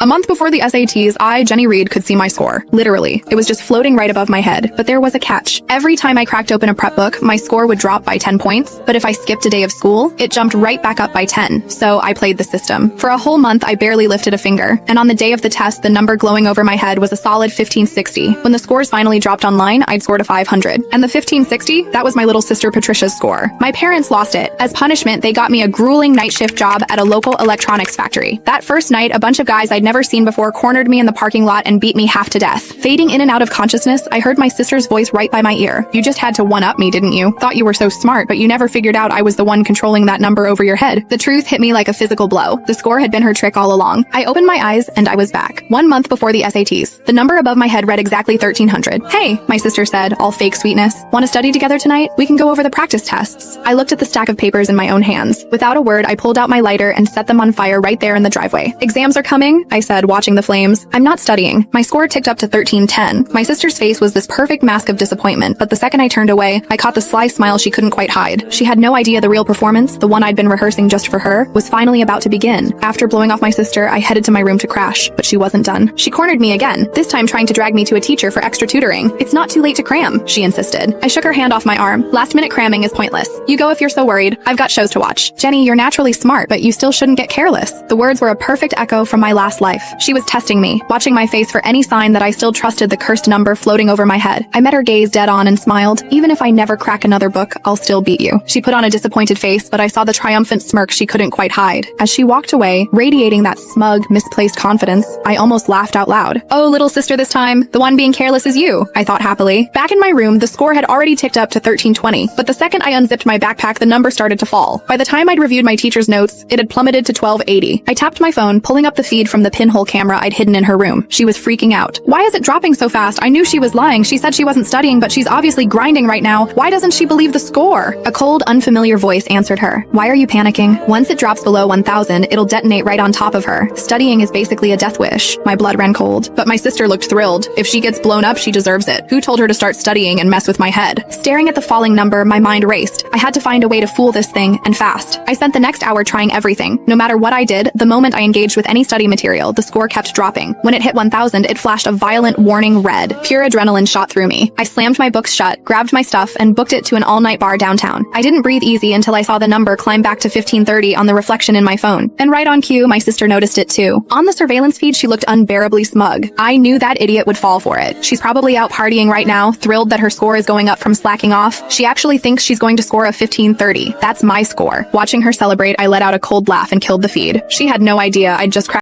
A month before the SATs, Jenny Reed, could see my score. Literally. It was just floating right above my head. But there was a catch. Every time I cracked open a prep book, my score would drop by 10 points. But if I skipped a day of school, it jumped right back up by 10. So I played the system. For a whole month, I barely lifted a finger. And on the day of the test, the number glowing over my head was a solid 1560. When the scores finally dropped online, I'd scored a 500. And the 1560, that was my little sister Patricia's score. My parents lost it. As punishment, they got me a grueling night shift job at a local electronics factory. That first night, a bunch of guys I'd never seen before cornered me in the parking lot and beat me half to death. Fading in and out of consciousness, I heard my sister's voice right by my ear. "You just had to one-up me, didn't you? Thought you were so smart, but you never figured out I was the one controlling that number over your head." The truth hit me like a physical blow. The score had been her trick all along. I opened my eyes and I was back. 1 month before the SATs. The number above my head read exactly 1300. "Hey," my sister said, all fake sweetness. "Want to study together tonight? We can go over the practice tests." I looked at the stack of papers in my own hands. Without a word, I pulled out my lighter and set them on fire right there in the driveway. "Exams are coming," I said, watching the flames. "I'm not studying." My score ticked up to 1310. My sister's face was this perfect mask of disappointment, but the second I turned away, I caught the sly smile she couldn't quite hide. She had no idea the real performance, the one I'd been rehearsing just for her, was finally about to begin. After blowing off my sister, I headed to my room to crash, but she wasn't done. She cornered me again, this time trying to drag me to a teacher for extra tutoring. "It's not too late to cram," she insisted. I shook her hand off my arm. "Last-minute cramming is pointless. You go if you're so worried. I've got shows to watch." "Jenny, you're naturally smart, but you still shouldn't get careless." The words were a perfect echo from my last life. She was testing me, watching my face for any sign that I still trusted the cursed number floating over my head. I met her gaze dead on and smiled. "Even if I never crack another book, I'll still beat you." She put on a disappointed face, but I saw the triumphant smirk she couldn't quite hide. As she walked away, radiating that smug, misplaced confidence, I almost laughed out loud. "Oh, little sister this time. The one being careless is you," I thought happily. Back in my room, the score had already ticked up to 1320, but the second I unzipped my backpack, the number started to fall. By the time I'd reviewed my teacher's notes, it had plummeted to 1280. I tapped my phone, pulling up the feed from the pinhole camera I'd hidden in her room. She was freaking out. "Why is it dropping so fast? I knew she was lying. She said she wasn't studying, but she's obviously grinding right now. Why doesn't she believe the score?" A cold, unfamiliar voice answered her. "Why are you panicking? Once it drops below 1000, it'll detonate right on top of her. Studying is basically a death wish." My blood ran cold, but my sister looked thrilled. If she gets blown up, she deserves it. Who told her to start studying and mess with my head? Staring at the falling number, my mind raced. I had to find a way to fool this thing, and fast. I spent the next hour trying everything. No matter what I did, the moment I engaged with any study material, the score kept dropping. When it hit 1000, it flashed a violent warning red. Pure adrenaline shot through me. I slammed my books shut, grabbed my stuff, and booked it to an all-night bar downtown. I didn't breathe easy until I saw the number climb back to 1530 on the reflection in my phone. And right on cue, my sister noticed it too. On the surveillance feed, she looked unbearably smug. I knew that idiot would fall for it. She's probably out partying right now, thrilled that her score is going up from slacking off. She actually thinks she's going to score a 1530. That's my score. Watching her celebrate, I let out a cold laugh and killed the feed. She had no idea I'd just cracked